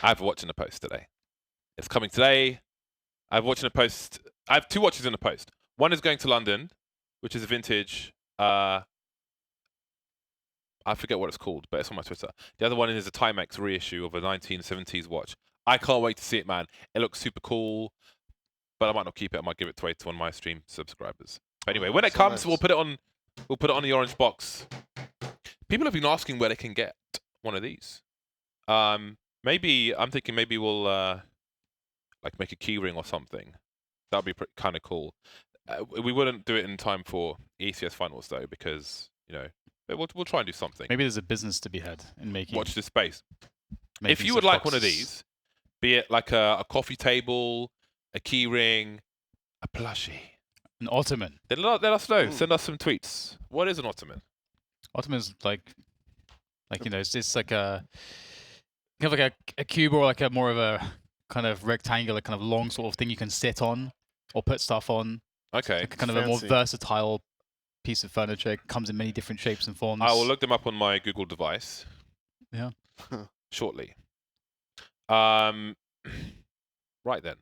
I have a watch in the post today. It's coming today. I have a watch in the post. I have 2 watches in the post. One is going to London, which is a vintage. I forget what it's called, but it's on my Twitter. The other one is a Timex reissue of a 1970s watch. I can't wait to see it, man. It looks super cool, but I might not keep it. I might give it away to one of my stream subscribers. But anyway, when it comes, nice. we'll put it on. We'll put it on the orange box. People have been asking where they can get one of these. Maybe I'm thinking maybe we'll like make a key ring or something. That'd be kind of cool. We wouldn't do it in time for ECS finals though, because we'll try and do something. Maybe there's a business to be had in making. Watch this space. If you would like one of these, be it like a coffee table, a key ring, a plushie, an ottoman, then let us know. Send us some tweets. What is an ottoman? Ottoman's like it's like a kind of like a cube or like a more of a kind of rectangular kind of long sort of thing you can sit on or put stuff on. Okay. Like kind of a more versatile piece of furniture. It comes in many different shapes and forms. I will look them up on my Google device. Yeah. Shortly. Right then.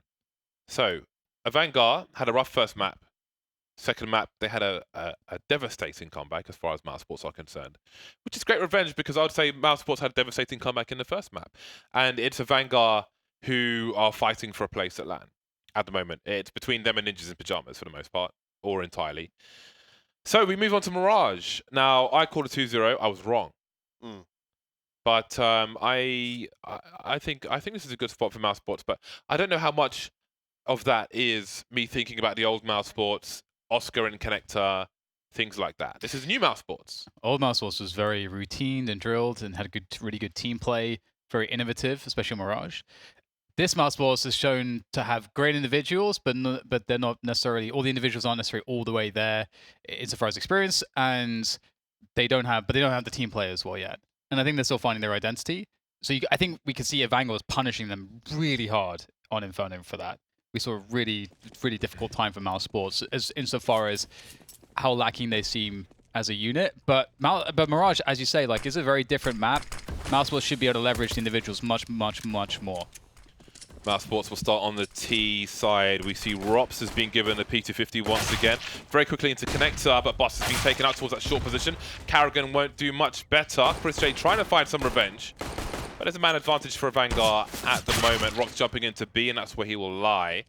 So, Avangar had a rough first map. Second map, they had a devastating comeback as far as Mousesports are concerned, which is great revenge because I would say Mousesports had a devastating comeback in the first map. And it's Avangar who are fighting for a place at LAN at the moment. It's between them and Ninjas in Pyjamas for the most part, or entirely. So we move on to Mirage. Now, I called a 2-0. I was wrong. But I think this is a good spot for Mousesports, but I don't know how much of that is me thinking about the old Mousesports, Oscar and Connector, things like that. This is new Mousesports. Old Mousesports was very routine and drilled and had really good team play, very innovative, especially Mirage. This Mousesports is shown to have great individuals, but they're not necessarily, all the individuals aren't necessarily all the way there insofar as experience, and they don't have the team play as well yet. And I think they're still finding their identity. So I think we could see Avangar was punishing them really hard on Inferno for that. We saw a really, really difficult time for Mousesports insofar as how lacking they seem as a unit. But Mirage, as you say, like, is a very different map. Mousesports should be able to leverage the individuals much, much, much more. Mousesports will start on the T side. We see Rops has been given a P250 once again. Very quickly into Connector, but Bus has been taken out towards that short position. Karrigan won't do much better. Chris J trying to find some revenge. But there's a man advantage for Avangar at the moment. Rock's jumping into B, and that's where he will lie.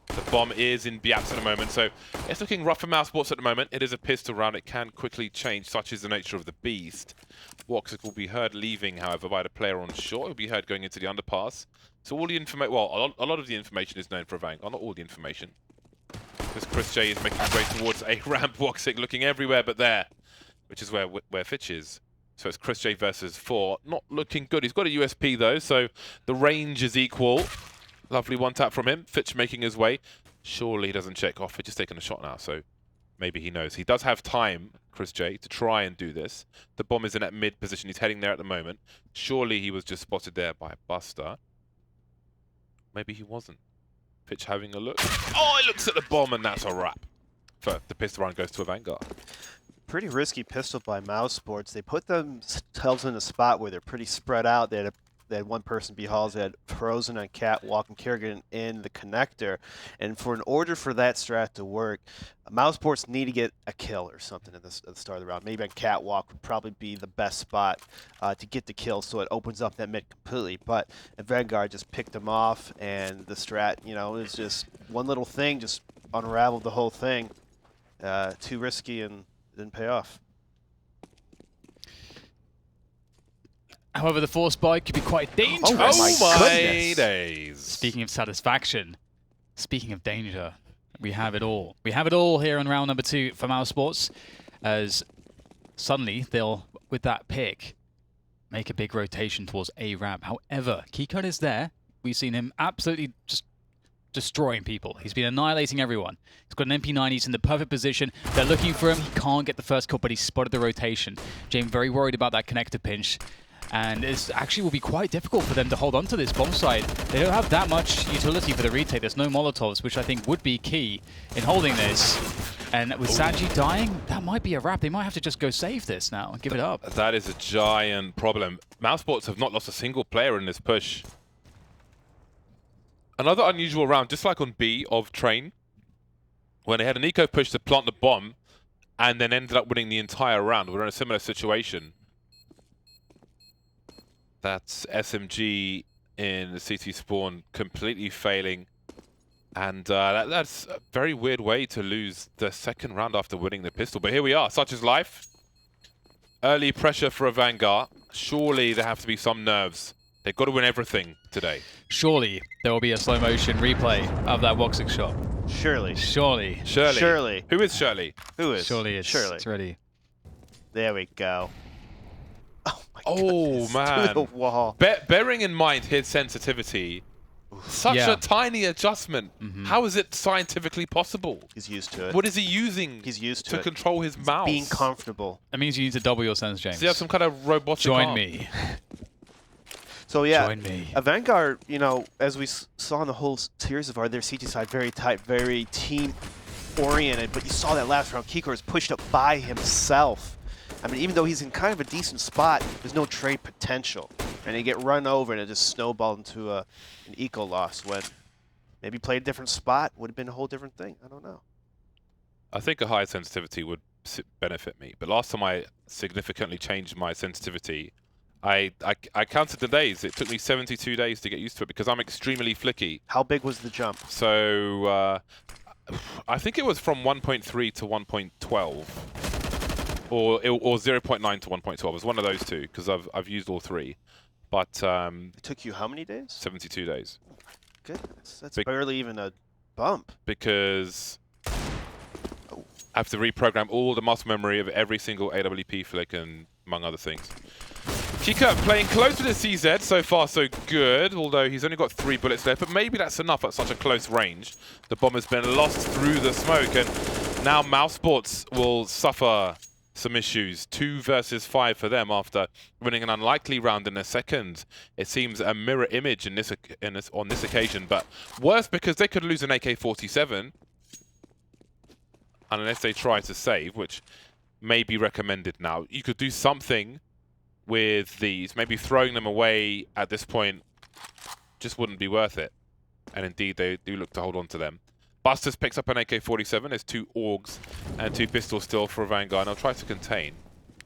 The bomb is in B-apps at the moment, so it's looking rough for Mousesports at the moment. It is a pistol round. It can quickly change. Such is the nature of the beast. Woxic will be heard leaving, however, by the player on shore. He'll be heard going into the underpass. So all the information, well, a lot of the information is known for Avangar, not all the information. Because Chris J is making his way towards a ramp. Woxic looking everywhere but there, which is where Fitch is. So it's Chris J versus 4. Not looking good. He's got a USP though, so the range is equal. Lovely one tap from him. Fitch making his way. Surely he doesn't check off. Fitch is taking a shot now, so maybe he knows. He does have time, Chris J, to try and do this. The bomb is in that mid position. He's heading there at the moment. Surely he was just spotted there by Buster. Maybe he wasn't. Fitch having a look. Oh, he looks at the bomb, and that's a wrap. For the pistol round goes to Avangar. Pretty risky pistol by Mousesports. They put themselves in a spot where they're pretty spread out. They had one person be halls. They had Frozen and Catwalk and Karrigan in the connector. And in order for that strat to work, Mousesports need to get a kill or something at the start of the round. Maybe on Catwalk would probably be the best spot to get the kill, so it opens up that mid completely. But Avangar just picked them off, and the strat, is just one little thing, just unraveled the whole thing. Too risky and didn't pay off. However, the force bite could be quite dangerous. Oh my days. Speaking of satisfaction, speaking of danger, we have it all. We have it all here on round number 2 for Mousesports, as suddenly they'll, with that pick, make a big rotation towards A ramp. However, Keycode is there. We've seen him absolutely just destroying people. He's been annihilating everyone. He's got an MP9, he's in the perfect position. They're looking for him. He can't get the first kill, but he spotted the rotation. James very worried about that connector pinch. And it actually will be quite difficult for them to hold on to this bomb site. They don't have that much utility for the retake. There's no Molotovs, which I think would be key in holding this. And with Sanji dying, that might be a wrap. They might have to just go save this now and give it up. That is a giant problem. Mousesports have not lost a single player in this push. Another unusual round, just like on B of Train, when they had an eco push to plant the bomb and then ended up winning the entire round. We're in a similar situation. That's SMG in the CT spawn completely failing. And that's a very weird way to lose the second round after winning the pistol. But here we are, such is life. Early pressure for Avangar. Surely there have to be some nerves. They've got to win everything today. Surely there will be a slow motion replay of that boxing shot. Surely. Surely. Shirley. Surely. Who is Shirley? Who is? Surely it's, Surely. it's ready. There we go. Oh my Oh, goodness. man. To the wall. Bearing in mind his sensitivity, such Yeah. a tiny adjustment. How is it scientifically possible? He's used to it. What is he using He's used to to it. control his mouse? Being comfortable. That means you need to double your sense, James. Does he have some kind of robotic Join arm? me. So yeah, Join me. Avangar, you know, as we saw in the whole series of their CT side, very tight, very team-oriented. But you saw that last round, Kiko was pushed up by himself. I mean, even though he's in kind of a decent spot, there's no trade potential. And they get run over, and it just snowballed into an eco loss. When maybe played a different spot, would have been a whole different thing. I don't know. I think a higher sensitivity would benefit me. But last time I significantly changed my sensitivity, I counted the days. It took me 72 days to get used to it because I'm extremely flicky. How big was the jump? So I think it was from 1.3 to 1.12. Or 0.9 to 1.12. It was one of those two because I've used all three. But It took you how many days? 72 days. Goodness, that's barely even a bump. Because I have to reprogram all the muscle memory of every single AWP flick and among other things. Kika playing close to the CZ, so far so good, although he's only got 3 bullets left, but maybe that's enough at such a close range. The bomb has been lost through the smoke, and now Mousesports will suffer some issues. 2 versus 5 for them after winning an unlikely round in the second. It seems a mirror image on this occasion, but worse because they could lose an AK-47 unless they try to save, which may be recommended now. You could do something with these, maybe throwing them away at this point just wouldn't be worth it. And indeed, they do look to hold on to them. Busters picks up an AK-47. There's 2 AUGs and 2 pistols still for Avangar, and they'll try to contain.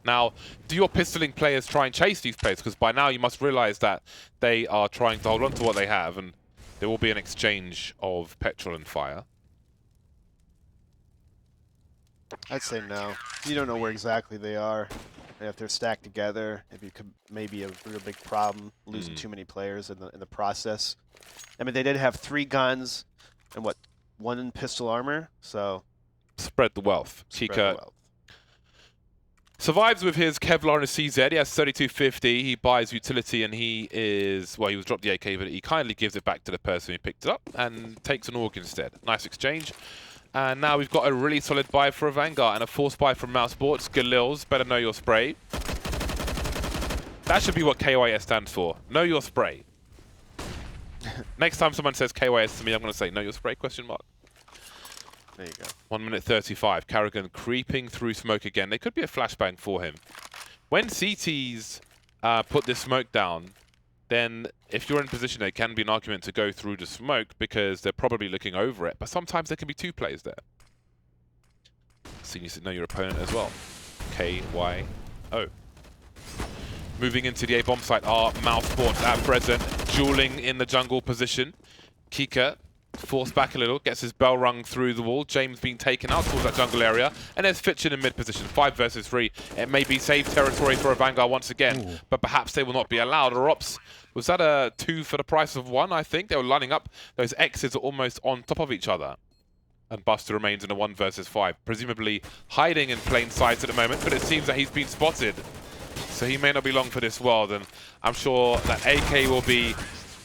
Now, do your pistoling players try and chase these players? Because by now you must realize that they are trying to hold on to what they have, and there will be an exchange of petrol and fire. I'd say no. You don't know where exactly they are. And if they're stacked together, it could maybe a real big problem, losing too many players in the process. I mean, they did have 3 guns and what, 1 pistol armor, so Spread the wealth. spread the Kika wealth. survives with his Kevlar and a CZ. He has 3250. He buys utility, and he is, well, he was dropped the AK, but he kindly gives it back to the person who picked it up and takes an AUG instead. Nice exchange. And now we've got a really solid buy for Avangar and a force buy from Mousesports. Galils, better know your spray. That should be what KYS stands for. Know your spray. Next time someone says KYS to me, I'm going to say, know your spray, question mark. There you go. 1 minute 35. Carrigan creeping through smoke again. There could be a flashbang for him. When CTs put this smoke down, then if you're in position, it can be an argument to go through the smoke because they're probably looking over it. But sometimes there can be 2 players there. So you need to know your opponent as well. KYO. Moving into the A bomb site are Mousesports at present, dueling in the jungle position. Kika forced back a little, gets his bell rung through the wall. James being taken out towards that jungle area. And there's Fitchin in mid position, 5 versus 3. It may be safe territory for Avangar once again, but perhaps they will not be allowed. Rops, was that a 2 for the price of 1, I think? They were lining up. Those X's are almost on top of each other. And Buster remains in a 1 versus 5, presumably hiding in plain sight at the moment, but it seems that he's been spotted. So he may not be long for this world, and I'm sure that AK will be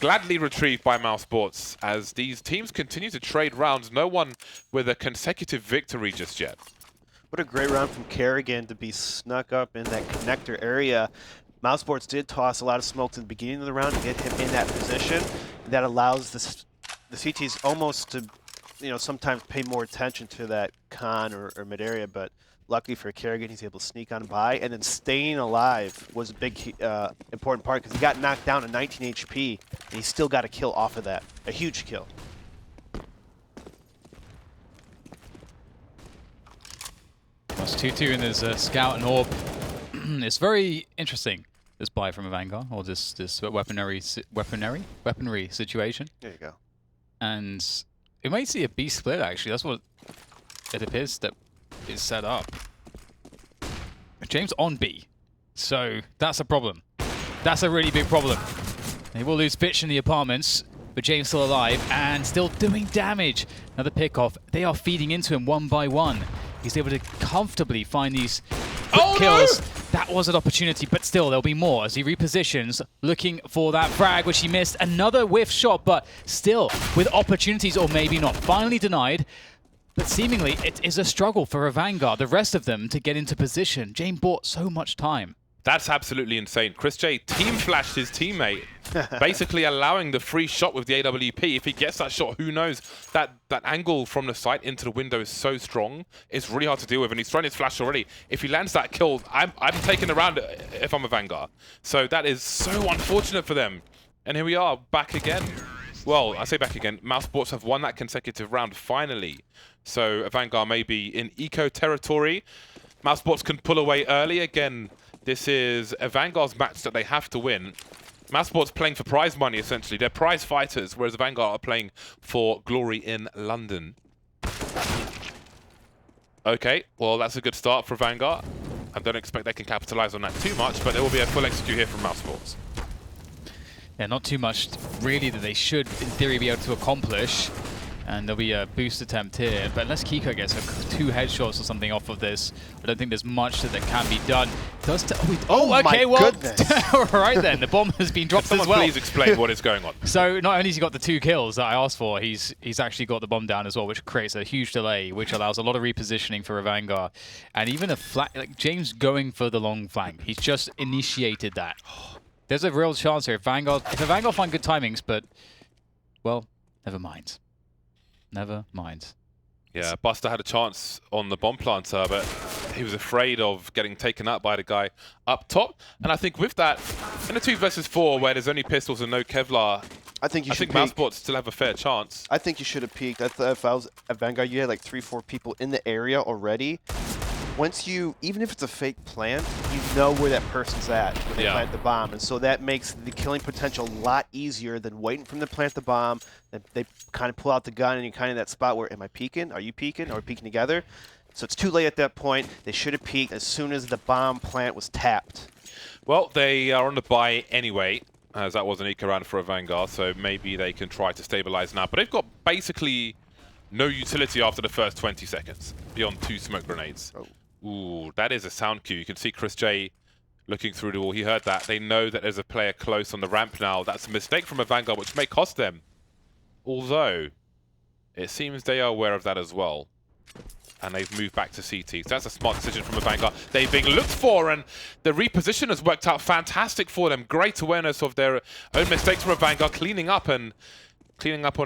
gladly retrieved by Mousesports as these teams continue to trade rounds. No one with a consecutive victory just yet. What a great round from Kerrigan to be snuck up in that connector area. Mousesports did toss a lot of smoke to the beginning of the round to get him in that position. And that allows the CTs almost to, you know, sometimes pay more attention to that con or mid area, but luckily for Kerrigan, he's able to sneak on by, and then staying alive was a big important part because he got knocked down to 19 HP, and he still got a kill off of that, a huge kill. Plus 2-2 in his scout and orb. It's very interesting, this buy from Avangar, or this weaponry situation. There you go. And we might see a B split, actually. That's what it appears that is set up. James on B. So that's a problem. That's a really big problem. They will lose pitch in the apartments, but James still alive and still doing damage. Another pickoff. They are feeding into him one by one. He's able to comfortably find these quick kills. No! That was an opportunity, but still there'll be more as he repositions, looking for that frag, which he missed. Another whiff shot, but still with opportunities, or maybe not. Finally denied, but seemingly it is a struggle for Avangar, the rest of them, to get into position. Jane bought so much time. That's absolutely insane. Chris J team flashed his teammate, basically allowing the free shot with the AWP. If he gets that shot, who knows? That angle from the site into the window is so strong. It's really hard to deal with, and he's thrown his flash already. If he lands that kill, I'm taking the round if I'm a Avangar. So that is so unfortunate for them. And here we are, back again. Well, I say back again. Mousesports have won that consecutive round finally. So Avangar may be in eco territory. Mousesports can pull away early again. This is Avangar's match that they have to win. Mousesports playing for prize money, essentially. They're prize fighters, whereas Avangar are playing for glory in London. Okay, well, that's a good start for Avangar. I don't expect they can capitalize on that too much, but there will be a full execute here from Mousesports. Yeah, not too much, really, that they should, in theory, be able to accomplish. And there'll be a boost attempt here, but unless Kiko gets 2 headshots or something off of this, I don't think there's much that can be done. Okay, well, all right then, the bomb has been dropped as well. Please explain what is going on. So not only has he got the 2 kills that I asked for, he's actually got the bomb down as well, which creates a huge delay, which allows a lot of repositioning for Avangar, and even a like James going for the long flank. He's just initiated that. There's a real chance here if Avangar find good timings, but well, never mind. Never mind. Yeah, Buster had a chance on the bomb planter, but he was afraid of getting taken out by the guy up top. And I think with that, in a 2 versus 4 where there's only pistols and no Kevlar, I think Mousesports still have a fair chance. I think you should have peeked. I thought if I was at Vanguard, you had like 3-4 people in the area already. Once you, even if it's a fake plant, you know where that person's at when they plant the bomb. And so that makes the killing potential a lot easier than waiting for them to plant the bomb. Then they kind of pull out the gun and you're kind of in that spot where, am I peeking? Are you peeking? Are we peeking together? So it's too late at that point. They should have peeked as soon as the bomb plant was tapped. Well, they are on the buy anyway, as that was an eco round for Avangar, so maybe they can try to stabilize now. But they've got basically no utility after the first 20 seconds, beyond 2 smoke grenades. Oh. Ooh, that is a sound cue. You can see Chris J looking through the wall. He heard that. They know that there's a player close on the ramp now. That's a mistake from Avangar, which may cost them. Although, it seems they are aware of that as well. And they've moved back to CT. So that's a smart decision from Avangar. They've been looked for, and the reposition has worked out fantastic for them. Great awareness of their own mistakes from Avangar, cleaning up on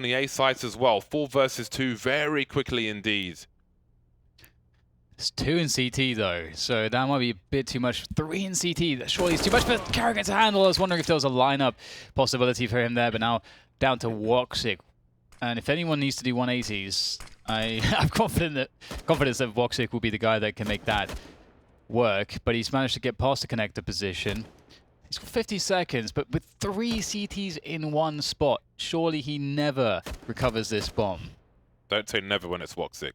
the A sides as well. 4 versus 2 very quickly indeed. It's 2 in CT though, so that might be a bit too much. 3 in CT, that surely is too much for Kerrigan to handle. I was wondering if there was a lineup possibility for him there, but now down to Woxic. And if anyone needs to do 180s, I have confidence that Woxic will be the guy that can make that work. But he's managed to get past the connector position. He's got 50 seconds, but with 3 CTs in one spot, surely he never recovers this bomb. Don't say never when it's Woxic.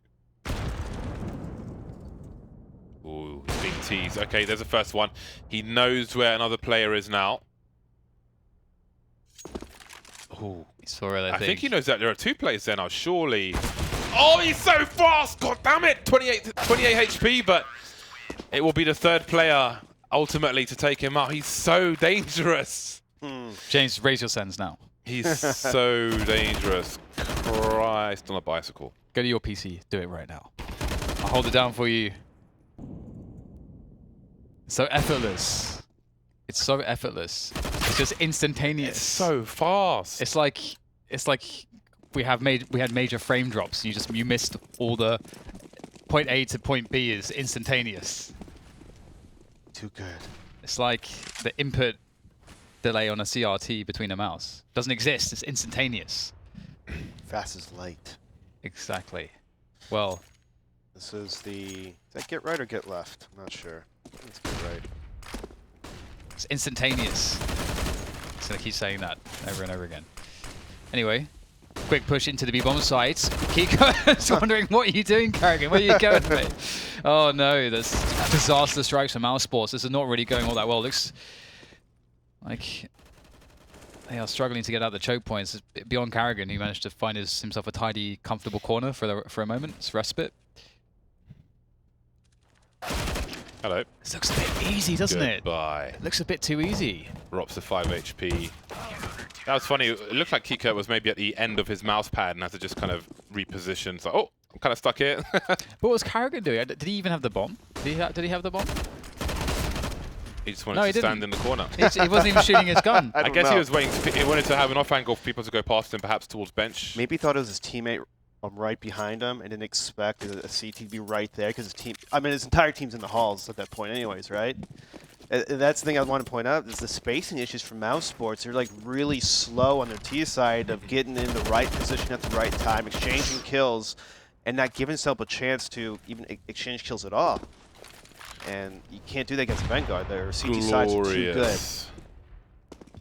Ooh, he's being teased. Okay, there's the first one. He knows where another player is now. Ooh, he saw it, I think he knows that there are 2 players there now, surely. Oh, he's so fast! God damn it! 28 HP, but it will be the 3rd player ultimately to take him out. He's so dangerous. James, raise your sends now. He's so dangerous. Christ on a bicycle. Go to your PC. Do it right now. I'll hold it down for you. So effortless. It's so effortless. It's just instantaneous. It's so fast. It's like we had major frame drops. You missed all the point A to point B is instantaneous. Too good. It's like the input delay on a CRT between a mouse. Doesn't exist, it's instantaneous. Fast as light. Exactly. Well, This is the... Is that get right or get left? I'm not sure. Let's get right. it's instantaneous. Just gonna keep saying that over and over again. Anyway, quick push into the B-bomb site. Kiko's wondering, what are you doing, Carrigan? Where are you going, mate? Oh no, that's disaster strikes from Mousesports. This is not really going all that well. Looks like they are struggling to get out the choke points. Beyond Carrigan, he managed to find himself a tidy, comfortable corner for a moment. It's respite. Hello. This looks a bit easy, doesn't it? Goodbye. It looks a bit too easy. Rops at 5 HP. That was funny. It looked like Kiko was maybe at the end of his mouse pad and had to just kind of reposition. So, oh, I'm kind of stuck here. But what was Carrigan doing? Did he even have the bomb? Did he have the bomb? He just wanted to stand in the corner. He wasn't even shooting his gun. I guess he was waiting. He wanted to have an off angle for people to go past him, perhaps towards bench. Maybe he thought it was his teammate right behind him and didn't expect a CT to be right there because his team... I mean, his entire team's in the halls at that point anyways, right? And that's the thing I want to point out is the spacing issues for Mousesports. They're like really slow on their T side of getting in the right position at the right time, exchanging kills, and not giving himself a chance to even exchange kills at all. And you can't do that against Avangar. Their CT sides are too good.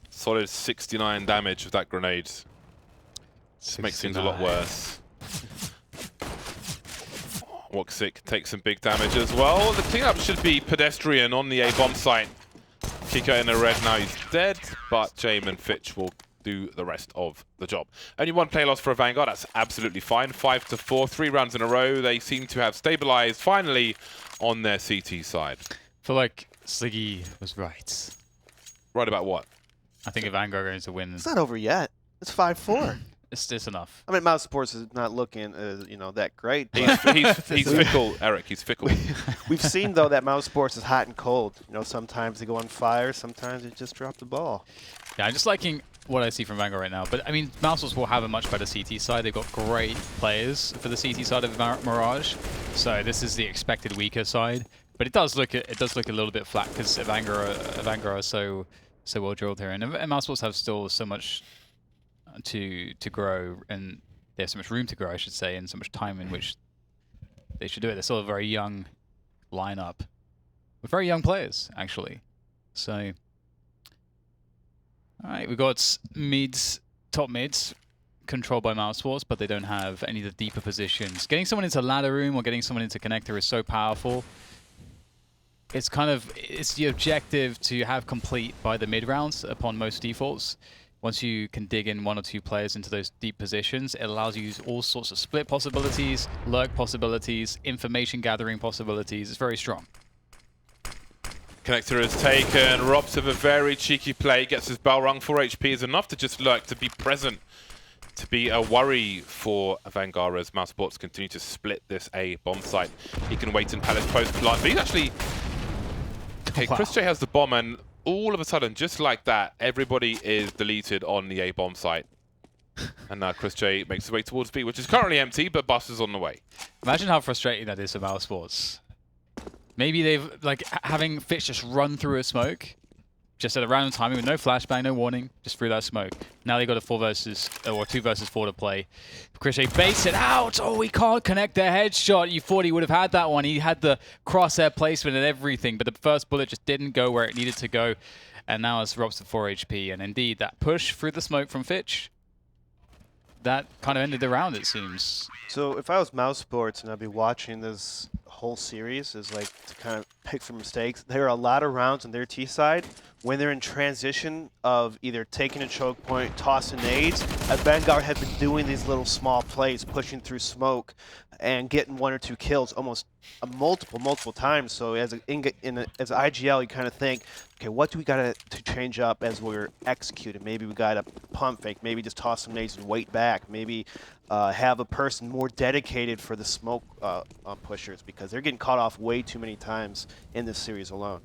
Solid 69 damage with that grenade. This makes things a lot worse. Woxic takes some big damage as well. The cleanup should be pedestrian on the A-bomb site. Kiko in the red now, he's dead, but James and Fitch will do the rest of the job. Only one play loss for Avangar, that's absolutely fine. 5-4, 3 rounds in a row. They seem to have stabilized finally on their CT side. I feel like Sliggy was right. Right about what? I think Avangar are going to win. It's not over yet. It's 5-4. It's enough. I mean, Mousesports is not looking, you know, that great. He's fickle, Eric. He's fickle. We've seen, though, that Mousesports is hot and cold. You know, sometimes they go on fire. Sometimes they just drop the ball. Yeah, I'm just liking what I see from Avangar right now. But, I mean, Mousesports will have a much better CT side. They've got great players for the CT side of Mirage. So this is the expected weaker side. But it does look a little bit flat because Avangar are so well drilled here. And Mousesports have still so much to grow, and they have so much room to grow, I should say, and so much time in which they should do it. They're still a very young lineup with very young players, actually. So, all right, we've got mids, top mids, controlled by Mousesports, but they don't have any of the deeper positions. Getting someone into ladder room or getting someone into connector is so powerful. It's the objective to have complete by the mid rounds upon most defaults. Once you can dig in 1 or 2 players into those deep positions, it allows you all sorts of split possibilities, lurk possibilities, information gathering possibilities. It's very strong. Connector is taken. Robs with a very cheeky play. Gets his bell rung. 4 HP is enough to just lurk, to be present, to be a worry for Avangar as Mousesports continue to split this A-bomb site. He can wait in Palace post plant, but he's actually... Okay, Wow. Chris J has the bomb, and all of a sudden, just like that, everybody is deleted on the A-bomb site. And now Chris J makes his way towards B, which is currently empty, but Bus is on the way. Imagine how frustrating that is for Mousesports. Maybe they've, like, having Fitch just run through a smoke, just at a random timing with no flashbang, no warning, just through that smoke. Now they got a 2 versus 4 to play. Chris J baits it out. Oh, he can't connect their headshot. You thought he would have had that one. He had the crosshair placement and everything, but the first bullet just didn't go where it needed to go. And now it's Robs to 4 HP. And indeed, that push through the smoke from Fitch, that kind of ended the round, it seems. So if I was Mousesports and I'd be watching this whole series, is like to kind of pick for mistakes. There are a lot of rounds on their T side when they're in transition of either taking a choke point, tossing nades. Avangar have been doing these little small plays, pushing through smoke and getting 1 or 2 kills almost multiple times. So as as IGL, you kind of think, okay, what do we got to change up as we're executing? Maybe we got to pump fake, maybe just toss some nades and wait back, maybe have a person more dedicated for the smoke pushers, because they're getting caught off way too many times in this series alone.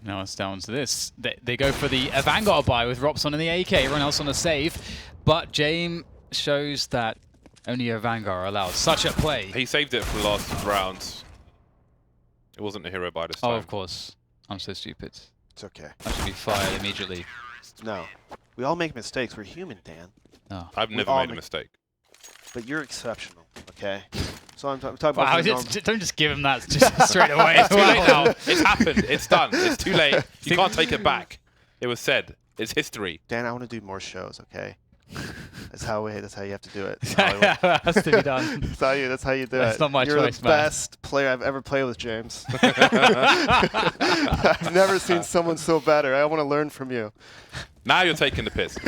Now it's down to this. They go for the Avangar buy with Robson and the AK. Everyone else on a save. But James shows that Only Avangar allowed such a play. He saved it for the last round. It wasn't a hero by this time. Oh, of course. I'm so stupid. It's okay. I should be fired immediately. No. We all make mistakes. We're human, Dan. Oh. I've never all made a make- mistake. But you're exceptional, okay? So I'm talking Wow, about the norm- don't just give him that just straight away. It's too late now. It's happened. It's done. It's too late. You can't take it back. It was said. It's history. Dan, I want to do more shows, okay? That's how you have to do it. That has to be done. That's how you do That's it. not my You're choice, the man. best player I've ever played with, James. I've never seen someone so better. I want to learn from you. Now you're taking the piss.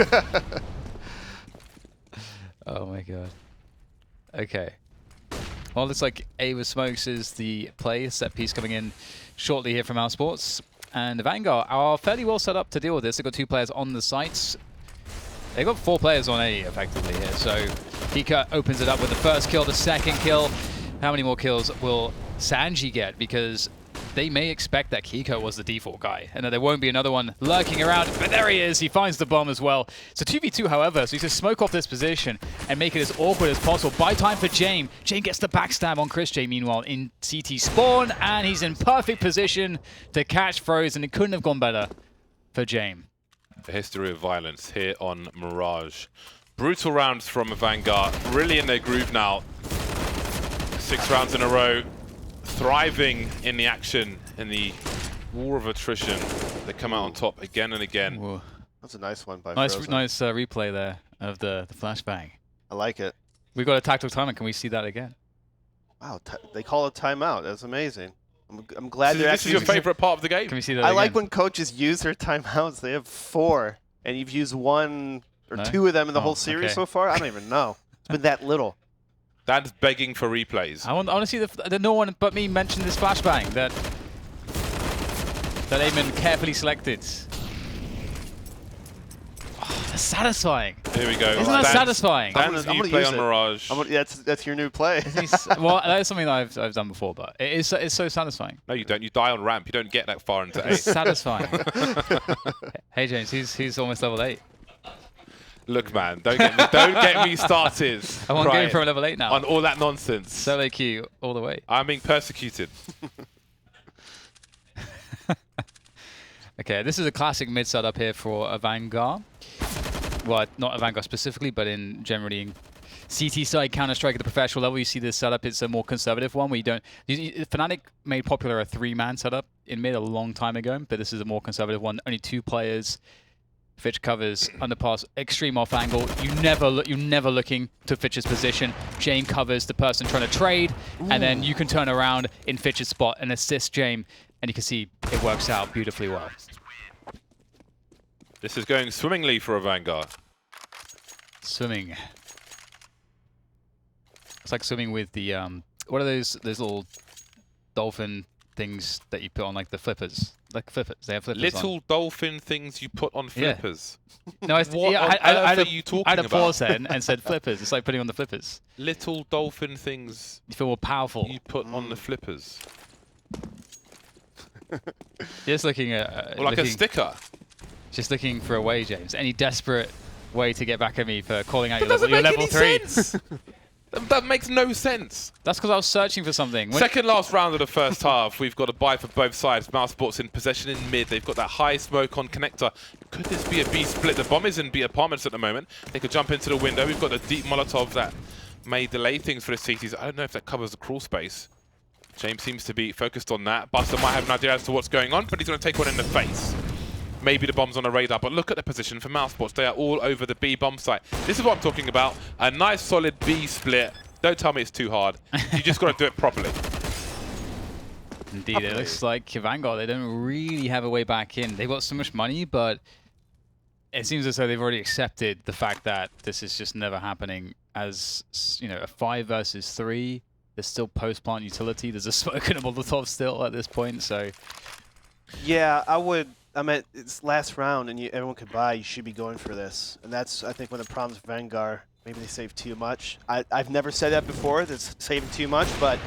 Oh my god. Okay. Well, looks like A with Smokes is the play. Set piece coming in shortly here from Mousesports. And Avangar are fairly well set up to deal with this. They've got 2 players on the sites. They've got 4 players on A effectively here. So Hika opens it up with the first kill, the second kill. How many more kills will Sanji get? Because they may expect that Kiko was the default guy and that there won't be another one lurking around. But there he is. He finds the bomb as well. So 2v2, however, so he's going to smoke off this position and make it as awkward as possible. Buy time for Jame. Jame gets the backstab on Chris J, meanwhile, in CT spawn. And he's in perfect position to catch Froze. And it couldn't have gone better for Jame. The history of violence here on Mirage. Brutal rounds from Avangar. Really in their groove now. 6 rounds in a row. Thriving in the action, in the war of attrition. They come out on top again and again. Whoa. That's a nice one by Nice Frozen. replay there of the flashbang. I like it. We've got a tactical timer. Can we see that again? Wow, they call it timeout. That's amazing. I'm glad This they're is actually your using- favorite part of the game? Can we see that I again? like when coaches use their timeouts. They have 4, and you've used 1 or No? 2 of them in the Oh, whole series okay. so far. I don't even know. It's been that little. Dan's begging for replays. I want to see that no one but me mentioned this flashbang that Eamon carefully selected. Oh, that's satisfying. Here we go. Isn't that satisfying? Dan's I'm new gonna play use on it. Mirage. That's your new play. Well, that is something that I've done before, but it's so satisfying. No, you don't. You die on ramp. You don't get that far into It's A. satisfying. Hey James, he's almost level 8. Look, man, don't get me started. I want right, going for a level 8 now. on all that nonsense. Solo queue all the way. I'm being persecuted. Okay, this is a classic mid setup here for Avangar. Well, not Avangar specifically, but generally in CT side Counter-Strike at the professional level, you see this setup. It's a more conservative one where you don't... Fnatic made popular a 3-man setup in mid a long time ago, but this is a more conservative one. Only 2 players. Fitch covers underpass, extreme off angle. You're never looking to Fitch's position. Jame covers the person trying to trade, and then you can turn around in Fitch's spot and assist Jame, and you can see it works out beautifully well. This is going swimmingly for Avangar. Swimming. It's like swimming with the what are those little dolphin things that you put on like the flippers? Like flippers. They have flippers Little on. dolphin things you put on flippers. No, What yeah, on I earth had are a- you talking I had a about? pause then and said flippers. It's like putting on the flippers. Little dolphin things You feel more powerful. you put on the flippers. Just looking at Or like a sticker. just looking for a way, James. Any desperate way to get back at me for calling out That your doesn't level, make you're level any 3. sense. That makes no sense. That's because I was searching for something. Second last round of the first half. We've got a buy for both sides. Mousesports in possession in mid. They've got that high smoke on connector. Could this be a B split? The bomb is in B apartments at the moment. They could jump into the window. We've got a deep Molotov that may delay things for the CTs. I don't know if that covers the crawl space. James seems to be focused on that. Buster might have an idea as to what's going on, but he's going to take one in the face. Maybe the bomb's on the radar, but look at the position for Mousesports. They are all over the B bomb site. This is what I'm talking about. A nice solid B split. Don't tell me it's too hard. You just got to do it properly. Indeed, it looks like Avangar, they don't really have a way back in. They've got so much money, but it seems as though they've already accepted the fact that this is just never happening. As, you know, a 5 versus 3, there's still post-plant utility. There's a smoke and a Molotov still at this point, so... Yeah, I mean, it's last round, and everyone could buy. You should be going for this. And that's, I think, one of the problems with Vanguard. Maybe they save too much. I've never said that before, that's saving too much, but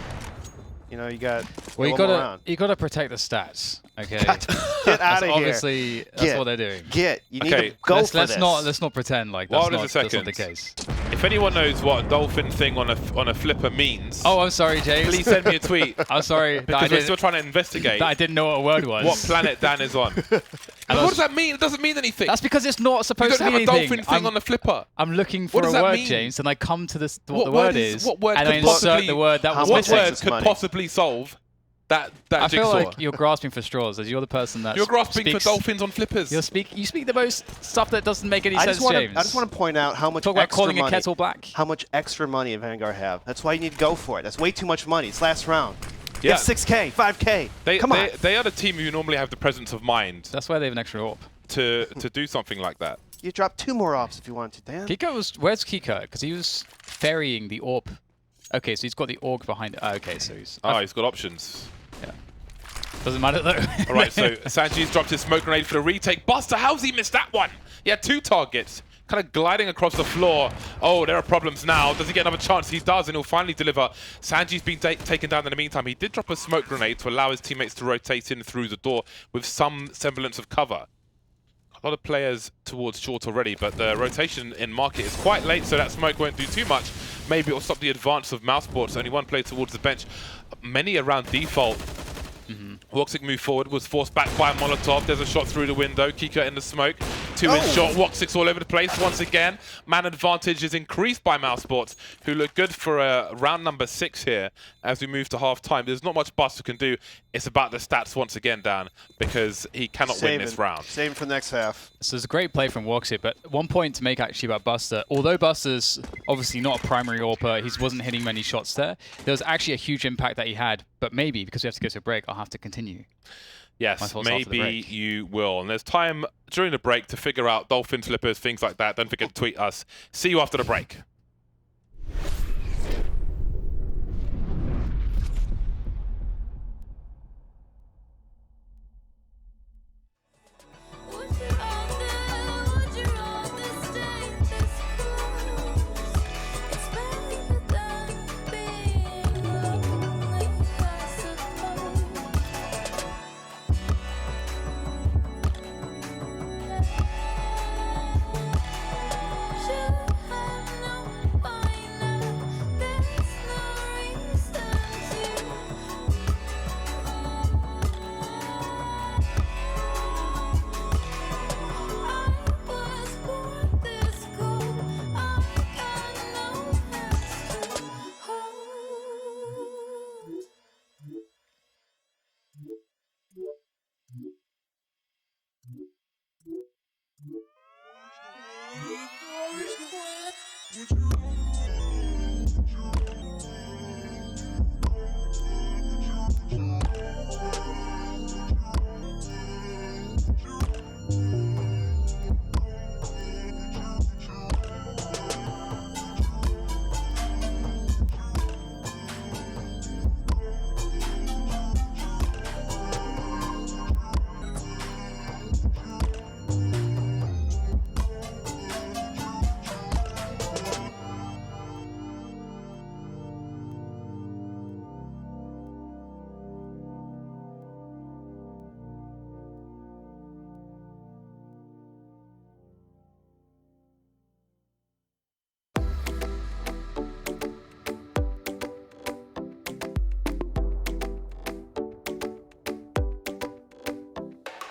You know, you got. Well, one more round. you gotta protect the stats. Okay. Get out of here. Obviously, that's what they're doing. You need to go for this. Let's not pretend like that's not the case. If anyone knows what a dolphin thing on a flipper means, oh, I'm sorry, James. please send me a tweet. I'm sorry. Because we're still trying to investigate. That I didn't know what a word was. What planet Dan is on. What does that mean? It doesn't mean anything. That's because it's not supposed to mean anything. You don't have a dolphin thing on the flipper. I'm looking for a word, James, and I come to this what the word is, what word and I insert the word that was missing. What word could possibly solve that jigsaw? I feel like you're grasping for straws, as you're the person that you're grasping for dolphins on flippers. You speak the most stuff that doesn't make any sense, James. I just want to point out how much talk about calling a kettle black. How much extra money Avangar have. That's why you need to go for it. That's way too much money. It's last round. Yeah. Get 6K, 5K. Come on. They are the team who normally have the presence of mind. That's why they have an extra AWP. To do something like that. You drop 2 more ops if you want to, Dan. Kiko was... Where's Kiko? Because he was ferrying the AWP. Okay, so he's got the AUG behind it. Okay, so he's... he's got options. Yeah. Doesn't matter, though. All right, so Sanji's dropped his smoke grenade for the retake. Buster, how's he missed that one? He had 2 targets. Kind of gliding across the floor. Oh, there are problems now. Does he get another chance? He does, and he'll finally deliver. Sanji's been taken down in the meantime. He did drop a smoke grenade to allow his teammates to rotate in through the door with some semblance of cover. A lot of players towards short already, but the rotation in market is quite late, so that smoke won't do too much. Maybe it'll stop the advance of Mousesports. Only 1 player towards the bench. Many around default. Woxic moved forward, was forced back by a Molotov. There's a shot through the window. Kika in the smoke. 2-inch shot. Woxic's all over the place once again. Man advantage is increased by Mousesports, who look good for round number 6 here as we move to half-time. There's not much Buster can do. It's about the stats once again, Dan, because he cannot win this round. Save for the next half. So it's a great play from Woxic, but one point to make actually about Buster. Although Buster's obviously not a primary AWPer, he wasn't hitting many shots there. There was actually a huge impact that he had, but maybe, because we have to go to a break, I'll have to continue. Yes, maybe you will. And there's time during the break to figure out dolphin flippers, things like that. Don't forget to tweet us. See you after the break.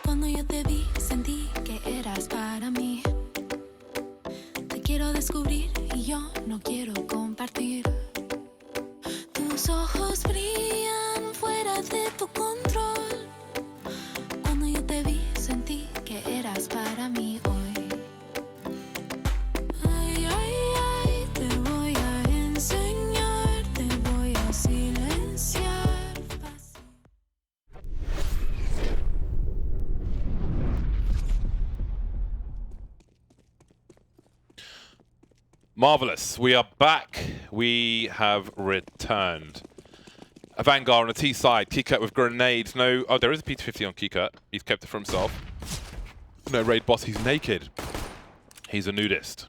Cuando yo te vi, sentí que eras para mí. Te quiero descubrir y yo no quiero compartir. Tus ojos brillan fuera de tu control. Cuando yo te vi, sentí que eras para mí hoy. Ay, ay, ay, te voy a enseñar, te voy a silenciar. Marvelous. We are back. We have returned. Avangar on the T side. Keycut with grenades. No. Oh, there is a P250 on Keycut. He's kept it for himself. No raid boss. He's naked. He's a nudist.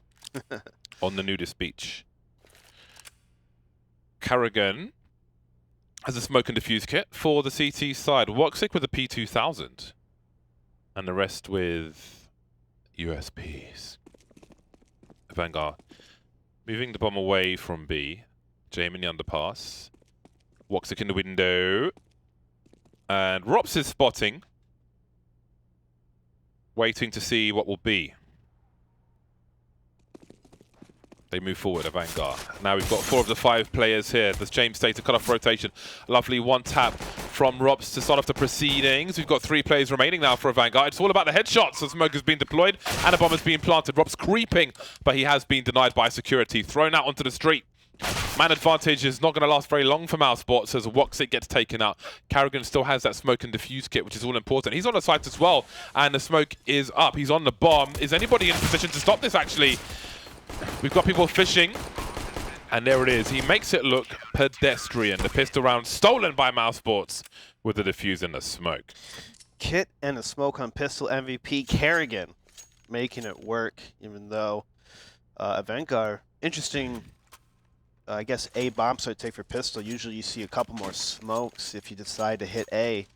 On the nudist beach. Karrigan as a smoke and diffuse kit for the CT side. Woxic with a P2000. And the rest with USPs. Avangar moving the bomb away from B. Jame in the underpass. Woxic in the window. And Rops is spotting. Waiting to see what will be. They move forward, Avangar. Now we've got 4 of the 5 players here. Does James stay to cut off rotation? Lovely one tap from Rops to start off the proceedings. We've got 3 players remaining now for Avangar. It's all about the headshots. The smoke has been deployed and a bomb has been planted. Rops creeping, but he has been denied by security. Thrown out onto the street. Man advantage is not going to last very long for Mousesports as Woxic gets taken out. Carrigan still has that smoke and diffuse kit, which is all important. He's on the site as well, and the smoke is up. He's on the bomb. Is anybody in position to stop this, actually? We've got people fishing, and there it is. He makes it look pedestrian. The pistol round stolen by Mousesports with the diffuse and the smoke. Kit and the smoke on pistol MVP Carrigan making it work, even though Avangar, interesting, I guess, A bomb site take for pistol. Usually you see a couple more smokes if you decide to hit A.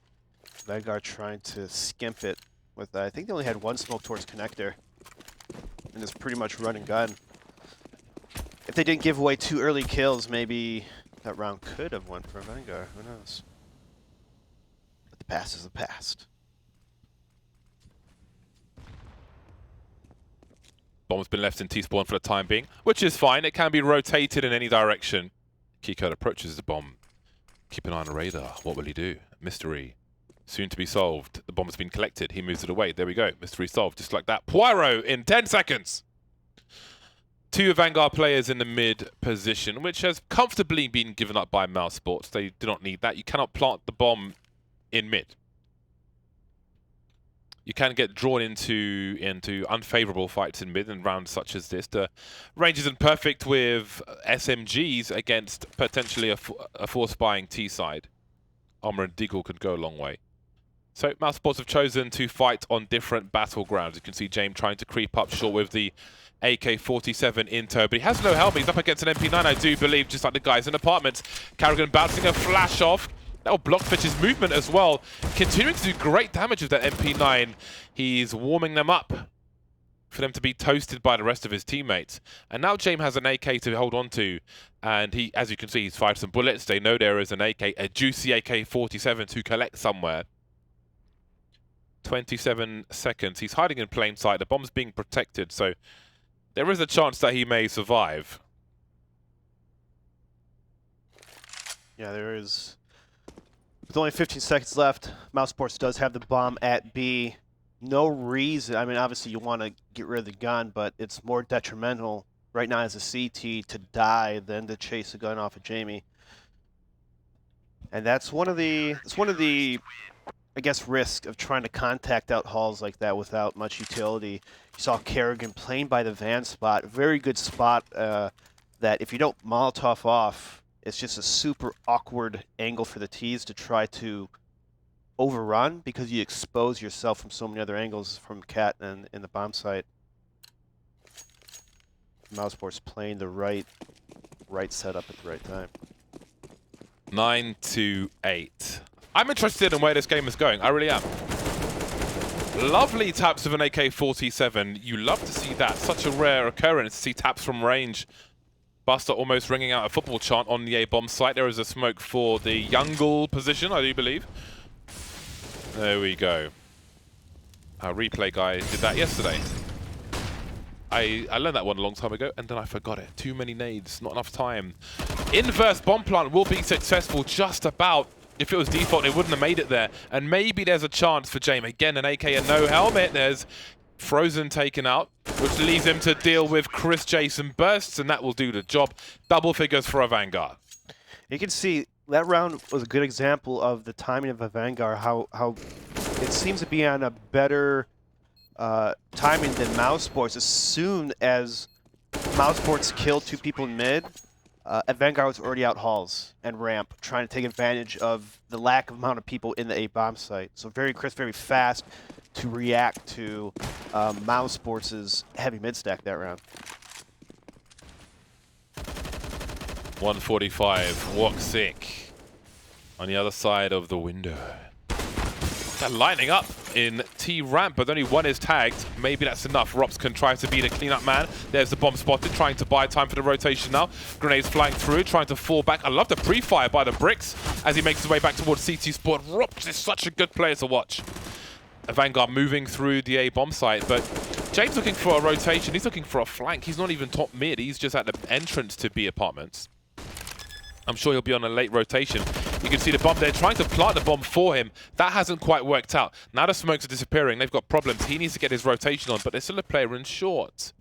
Avangar trying to skimp it with, I think they only had 1 smoke towards connector. And it's pretty much run and gun. If they didn't give away 2 early kills, maybe that round could have won for Avangar. Who knows? But the past is the past. Bomb's been left in T-spawn for the time being, which is fine. It can be rotated in any direction. Keycode approaches the bomb. Keep an eye on the radar. What will he do? Mystery. Soon to be solved. The bomb has been collected. He moves it away. There we go. Mystery solved. Just like that. Poirot in 10 seconds. 2 Avangar players in the mid position, which has comfortably been given up by Mousesports. They do not need that. You cannot plant the bomb in mid. You can get drawn into unfavorable fights in mid and rounds such as this. The range isn't perfect with SMGs against potentially a force-buying T-side. Armor and Deagle could go a long way. So Mousesports have chosen to fight on different battlegrounds. You can see James trying to creep up short with the AK-47 in tow, but he has no helmet. He's up against an MP9, I do believe, just like the guys in apartments. Carrigan bouncing a flash off. That will block Fitch's movement as well. Continuing to do great damage with that MP9. He's warming them up for them to be toasted by the rest of his teammates. And now James has an AK to hold on to. And he, as you can see, he's fired some bullets. They know there is an AK, a juicy AK-47 to collect somewhere. 27 seconds. He's hiding in plain sight. The bomb's being protected, so there is a chance that he may survive. Yeah, there is. With only 15 seconds left, Mousesports does have the bomb at B. No reason. I mean, obviously you want to get rid of the gun, but it's more detrimental right now as a CT to die than to chase a gun off of Jamie. And that's one of the I guess, risk of trying to contact out halls like that without much utility. You saw Carrigan playing by the van spot. Very good spot that if you don't Molotov off, it's just a super awkward angle for the T's to try to overrun because you expose yourself from so many other angles from Cat and in the bomb site. Mousesports playing the right setup at the right time. 9-8. I'm interested in where this game is going. I really am. Lovely taps of an AK-47. You love to see that. Such a rare occurrence to see taps from range. Buster almost ringing out a football chant on the A-bomb site. There is a smoke for the Youngle position, I do believe. There we go. Our replay guy did that yesterday. I learned that one a long time ago, and then I forgot it. Too many nades, not enough time. Inverse bomb plant will be successful just about. If it was default, it wouldn't have made it there. And maybe there's a chance for James. Again, an AK and no helmet. There's Frozen taken out, which leaves him to deal with Chris Jason bursts, and that will do the job. Double figures for Avangar. You can see that round was a good example of the timing of Avangar, how it seems to be on a better timing than Mousesports. As soon as Mousesports killed 2 people in mid, Avangar was already out halls and ramp, trying to take advantage of the lack of amount of people in the A-bomb site. So very crisp, very fast to react to Mousesports' heavy mid-stack that round. 145, Woxic. on the other side of the window. They're lining up in T ramp, but only one is tagged. Maybe that's enough. Rops can try to be the cleanup man. There's the bomb spotted, trying to buy time for the rotation now. Grenades flying through, trying to fall back. I love the pre-fire by the bricks as he makes his way back towards CT Sport. Rops is such a good player to watch. Avangar moving through the A bomb site, but James looking for a rotation. He's looking for a flank. He's not even top mid. He's just at the entrance to B apartments. I'm sure he'll be on a late rotation. You can see the bomb there, trying to plant the bomb for him. That hasn't quite worked out. Now the smokes are disappearing. They've got problems. He needs to get his rotation on, but there's still a player in short.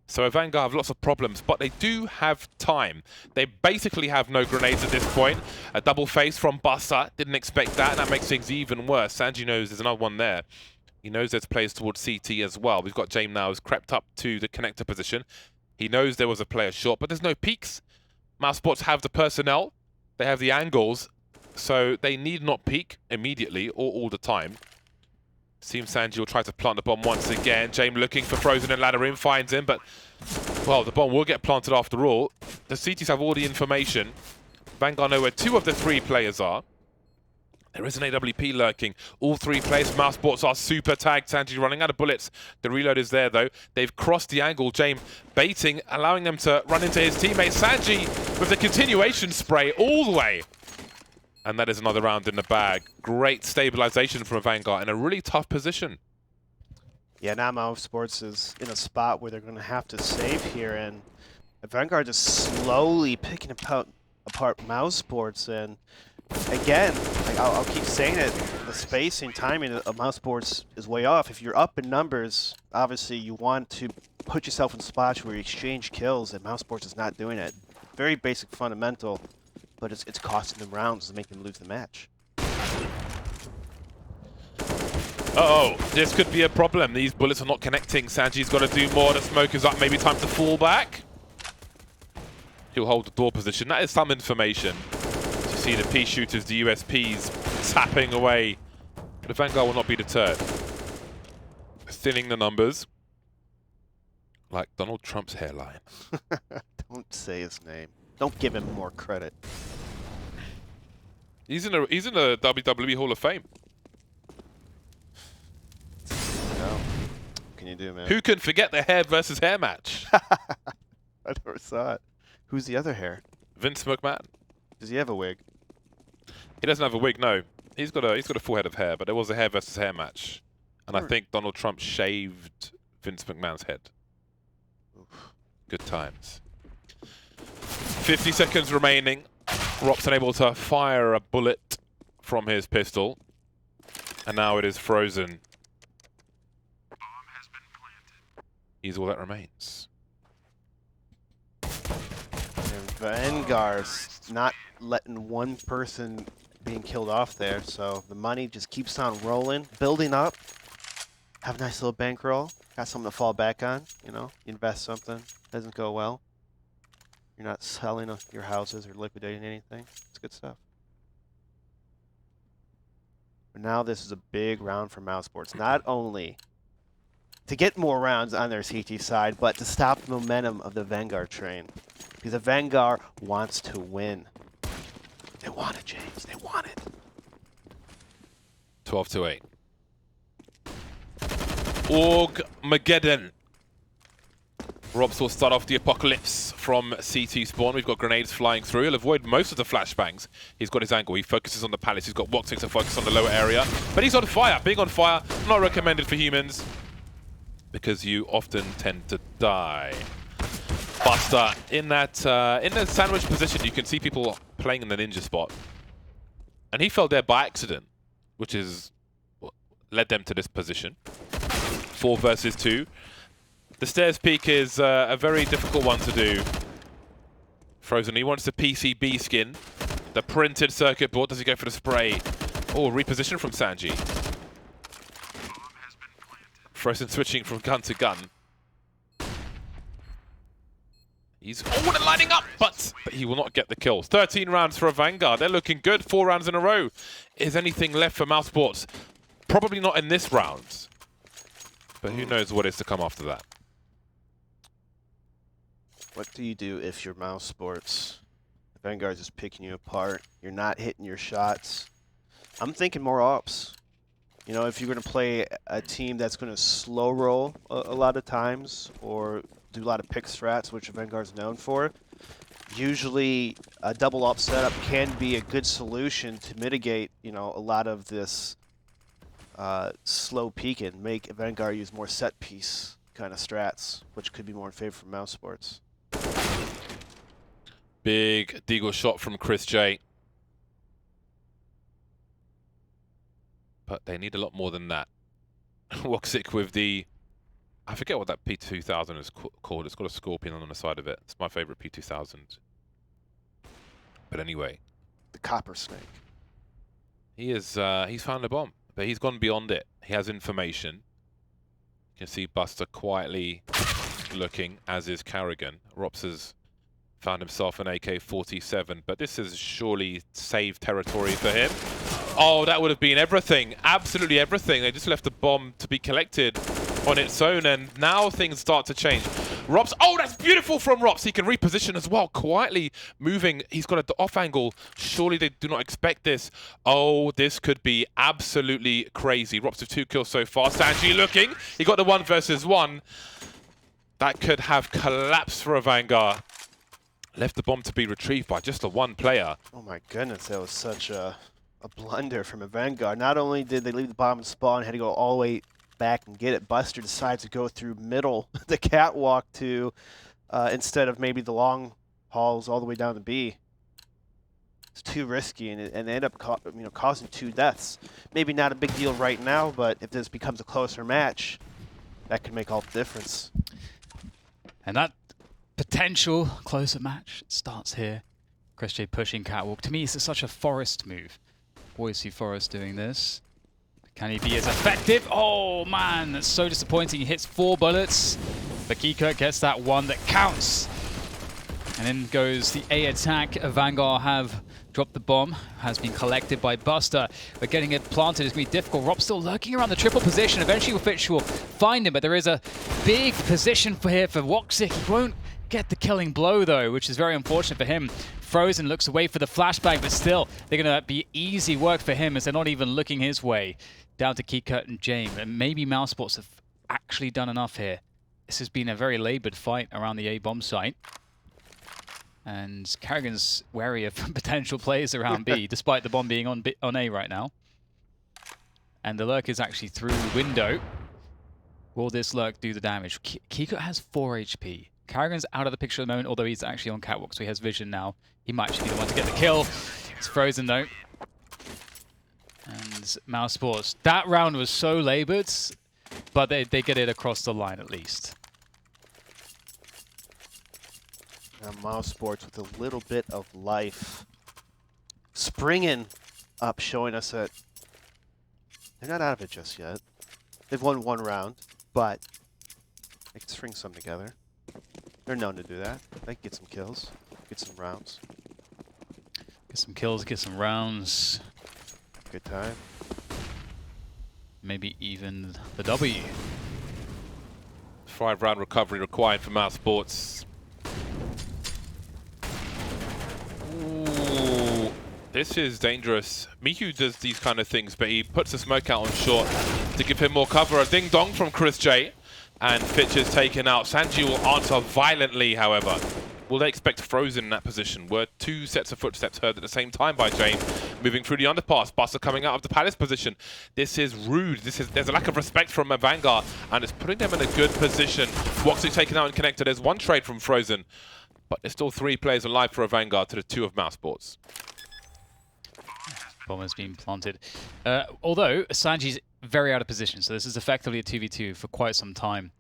So Avangar have lots of problems, but they do have time. They basically have no grenades at this point. A double face from Buster. Didn't expect that, and that makes things even worse. Sanji knows there's another one there. He knows there's players towards CT as well. We've got James now who's crept up to the connector position. He knows there was a player short, but there's no peeks. Mousesports have the personnel, they have the angles, so they need not peek immediately or all the time. Seems Sanji will try to plant the bomb once again. James looking for Frozen and ladder in, finds him, but, well, the bomb will get planted after all. The CTs have all the information. Vanguard know where 2 of the 3 players are. There is an AWP lurking. All 3 players, Mousesports are super tagged. Sanji running out of bullets. The reload is there, though. They've crossed the angle. James baiting, allowing them to run into his teammate. Sanji with the continuation spray all the way. And that is another round in the bag. Great stabilization from Avangar in a really tough position. Yeah, now Mousesports is in a spot where they're going to have to save here, and Avangar just slowly picking apart Mousesports, and again, like I'll keep saying it, the spacing, timing of Mousesports is way off. If you're up in numbers, obviously you want to put yourself in spots where you exchange kills, and Mousesports is not doing it. Very basic fundamental, but it's costing them rounds to make them lose the match. Uh-oh, this could be a problem. These bullets are not connecting. Sanji's got to do more. The smoke is up. Maybe time to fall back. He'll hold the door position. That is some information. You see the P shooters, the USPs, tapping away. But Avangar will not be deterred. Thinning the numbers. Like Donald Trump's hairline. Don't say his name. Don't give him more credit. He's in a WWE Hall of Fame. No. What can you do, man? Who can forget the hair versus hair match? I never saw it. Who's the other hair? Vince McMahon. Does he have a wig? He doesn't have a wig, no. He's got a full head of hair, but there was a hair versus hair match. And I think Donald Trump shaved Vince McMahon's head. Oof. Good times. 50 seconds remaining. Rops unable to fire a bullet from his pistol. And now it is Frozen. He's all that remains. And Vanguard's not letting one person being killed off there, so the money just keeps on rolling, building up. Have a nice little bankroll. Got something to fall back on, you know, invest something, doesn't go well. You're not selling your houses or liquidating anything. It's good stuff. But now this is a big round for Mousesports. Not only to get more rounds on their CT side, but to stop the momentum of the Vanguard train. Because the Vanguard wants to win. They want it, James. They want it. 12-8. Orgmageddon. Robs will start off the apocalypse from CT spawn. We've got grenades flying through. He'll avoid most of the flashbangs. He's got his angle. He focuses on the palace. He's got Woxix to focus on the lower area. But he's on fire. Being on fire, not recommended for humans, because you often tend to die. Buster in the sandwich position. You can see people playing in the ninja spot. And he fell there by accident, which is what led them to this position. 4 versus 2. The stairs peek is a very difficult one to do. Frozen, he wants the PCB skin. The printed circuit board. Does he go for the spray? Oh, reposition from Sanji. Frozen switching from gun to gun. He's lining up, but he will not get the kills. 13 rounds for Avangar. They're looking good. 4 rounds in a row. Is anything left for Mousesports? Probably not in this round. But who knows what is to come after that. What do you do if you're Mousesports? Vanguard's just picking you apart. You're not hitting your shots. I'm thinking more ops. You know, if you're going to play a team that's going to slow roll a lot of times or do a lot of pick strats, which Vanguard's known for, usually a double op setup can be a good solution to mitigate, you know, a lot of this slow peak and make Vanguard use more set piece kind of strats, which could be more in favor for Mousesports. Big deagle shot from Chris J. But they need a lot more than that. Woxic with the... I forget what that P2000 is called. It's got a scorpion on the side of it. It's my favorite P2000. But anyway. The Copper Snake. He is, he's found a bomb. But he's gone beyond it. He has information. You can see Buster quietly looking, as is Carrigan. Rops has found himself an AK-47, but this is surely safe territory for him. Oh, that would have been everything. Absolutely everything. They just left the bomb to be collected on its own, and now things start to change. Rops, oh, that's beautiful from Rops. He can reposition as well, quietly moving. He's got an off angle. Surely they do not expect this. Oh, this could be absolutely crazy. Rops with 2 kills so far. Sanji looking. He got the 1 versus 1. That could have collapsed for Avangar. Left the bomb to be retrieved by just the 1 player. Oh my goodness, that was such a blunder from a Vanguard. Not only did they leave the bomb in spawn, had to go all the way back and get it, Buster decides to go through middle, the catwalk to, instead of maybe the long hauls all the way down to B. It's too risky, and they end up causing 2 deaths. Maybe not a big deal right now, but if this becomes a closer match, that could make all the difference. And that potential closer match starts here. Chris J pushing catwalk. To me, it's such a Forest move. Always see Forest doing this. Can he be as effective? Oh man, that's so disappointing. He hits 4 bullets, but Kikert gets that 1 that counts. And then goes the A attack. Avangar have dropped the bomb, has been collected by Buster, but getting it planted is going to be difficult. Rob still lurking around the triple position. Eventually Fitch will find him, but there is a big position for here for Woxic. He won't get the killing blow though, which is very unfortunate for him. Frozen looks away for the flashbang, but still, they're going to be easy work for him as they're not even looking his way. Down to Kikert and James, and maybe Mousesports have actually done enough here. This has been a very labored fight around the A bomb site. And Carrigan's wary of potential players around B, despite the bomb being on A right now. And the lurk is actually through window. Will this lurk do the damage? Kikert has 4 HP. Carrigan's out of the picture at the moment, although he's actually on catwalk, so he has vision now. He might actually be the one to get the kill. It's Frozen though. And Mousesports. That round was so labored, but they get it across the line at least. Now Mousesports with a little bit of life. Springing up, showing us that they're not out of it just yet. They've won 1 round, but they can string some together. They're known to do that. They can get some kills, get some rounds. Get some kills, get some rounds. Good time. Maybe even the W. 5-round recovery required for Mousesports. Ooh, this is dangerous. Mihu does these kind of things, but he puts the smoke out on short to give him more cover. A ding-dong from Chris J. And Fitch is taken out. Sanji will answer violently, however. Will they expect Frozen in that position? Were 2 sets of footsteps heard at the same time by James, moving through the underpass. Buster coming out of the Palace position. This is rude. There's a lack of respect from Avangar, and it's putting them in a good position. Woxic taken out and connected. There's 1 trade from Frozen, but there's still 3 players alive for Avangar to the 2 of Mousesports. Bomb has been planted. Although Sanji's very out of position, so this is effectively a 2v2 for quite some time.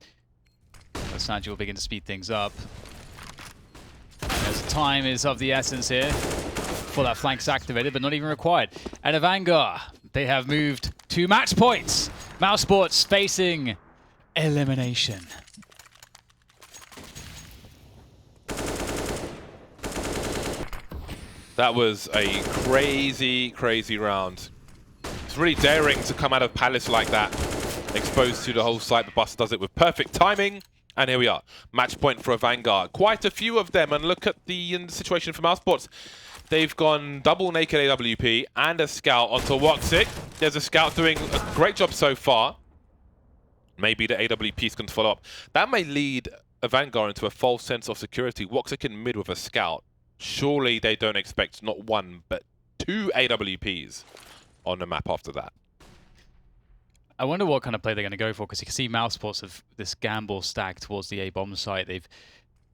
But Sanji will begin to speed things up. As time is of the essence here for that flanks activated, but not even required. And Avangar, they have moved 2 match points. Mousesports facing elimination. That was a crazy, crazy round. It's really daring to come out of Palace like that, exposed to the whole site, but Buster does it with perfect timing. And here we are, match point for Avangar. Quite a few of them, and look at the situation for Mousesports. They've gone double naked AWP and a scout onto Woxic. There's a scout doing a great job so far. Maybe the AWPs can follow up. That may lead Avangar into a false sense of security. Woxic in mid with a scout. Surely they don't expect not one, but 2 AWPs on the map after that. I wonder what kind of play they're going to go for, because you can see Mousesports have this gamble stack towards the A bomb site.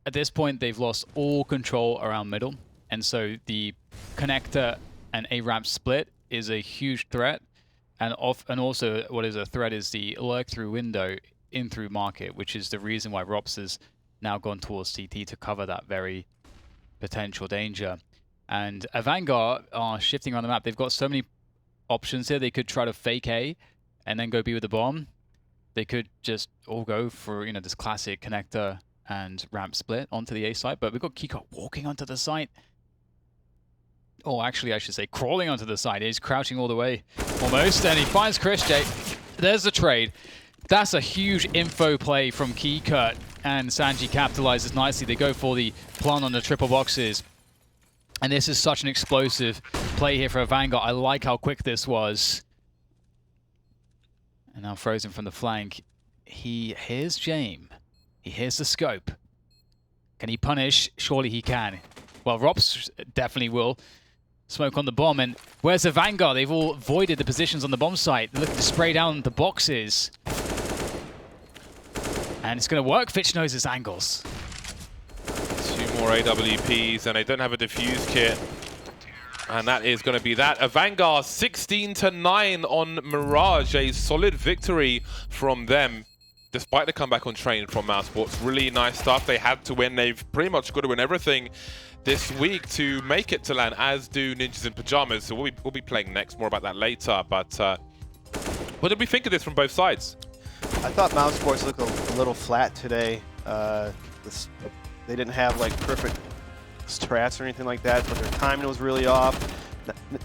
At this point, they've lost all control around middle, and so the connector and A ramp split is a huge threat. And also, what is a threat is the lurk through window in through market, which is the reason why Rops has now gone towards CT to cover that very potential danger. And Avangar are shifting around the map. They've got so many options here. They could try to fake A and then go B with the bomb. They could just all go for, you know, this classic connector and ramp split onto the A site. But we've got Kiko walking onto the site. Oh, actually, I should say crawling onto the side. He's crouching all the way, almost, and he finds Chris J. There's the trade. That's a huge info play from Keykurt, and Sanji capitalizes nicely. They go for the plant on the triple boxes, and this is such an explosive play here for Avangar. I like how quick this was. And now Frozen from the flank. He hears Jame. He hears the scope. Can he punish? Surely he can. Well, Rops definitely will. Smoke on the bomb, and where's Avangar? They've all voided the positions on the bomb site. They're looking to spray down the boxes. And it's going to work. Fitch knows his angles. 2 more AWPs, and they don't have a defuse kit. And that is going to be that. Avangar 16-9 on Mirage. A solid victory from them, despite the comeback on train from Mousesports. Really nice stuff. They had to win. They've pretty much got to win everything this week to make it to LAN, as do Ninjas in Pajamas. So we'll be playing next. More about that later. But what did we think of this from both sides? I thought Mousesports looked a little flat today. They didn't have like perfect strats or anything like that, but their timing was really off.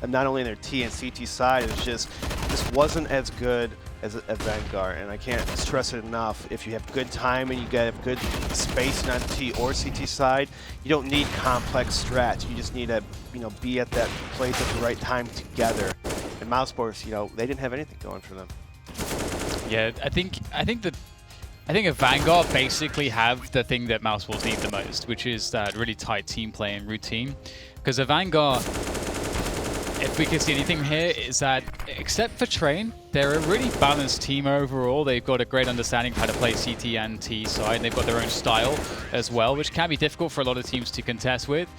Not only in their T and CT side, it just wasn't as good as Avangar, and I can't stress it enough. If you have good timing, you gotta have good spacing on T or CT side. You don't need complex strats. You just need to, be at that place at the right time together. And Mousesports, they didn't have anything going for them. Yeah, I think Avangar basically have the thing that Mousesports need the most, which is that really tight team play and routine. Because Avangar, if we can see anything here, is that except for Train, they're a really balanced team overall. They've got a great understanding of how to play CT and T side, and they've got their own style as well, which can be difficult for a lot of teams to contest with.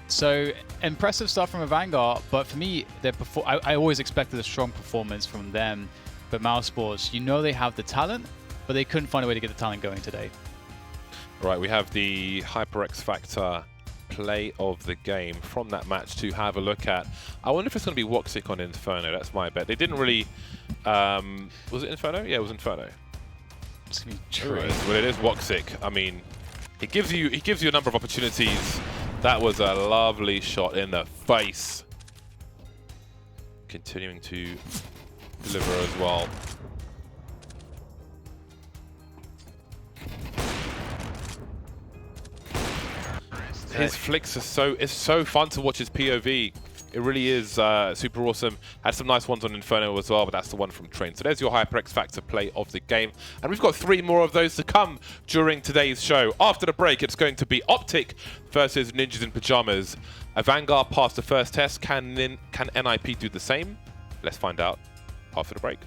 So impressive stuff from Avangar, but for me, I always expected a strong performance from them. But Mousesports, they have the talent, but they couldn't find a way to get the talent going today. Right, we have the HyperX Factor play of the game from that match to have a look at. I wonder if it's going to be Woxic on Inferno. That's my bet. They didn't really... was it Inferno? Yeah, it was Inferno. It's going to be true. Well, it is Woxic. I mean, he gives you a number of opportunities. That was a lovely shot in the face. Continuing to deliver as well. His flicks are so fun to watch his POV. It really is super awesome. Had some nice ones on Inferno as well, but that's the one from Train. So there's your HyperX Factor play of the game. And we've got 3 more of those to come during today's show. After the break, it's going to be Optic versus Ninjas in Pajamas. Avangar passed the first test. Can NIP do the same? Let's find out after the break.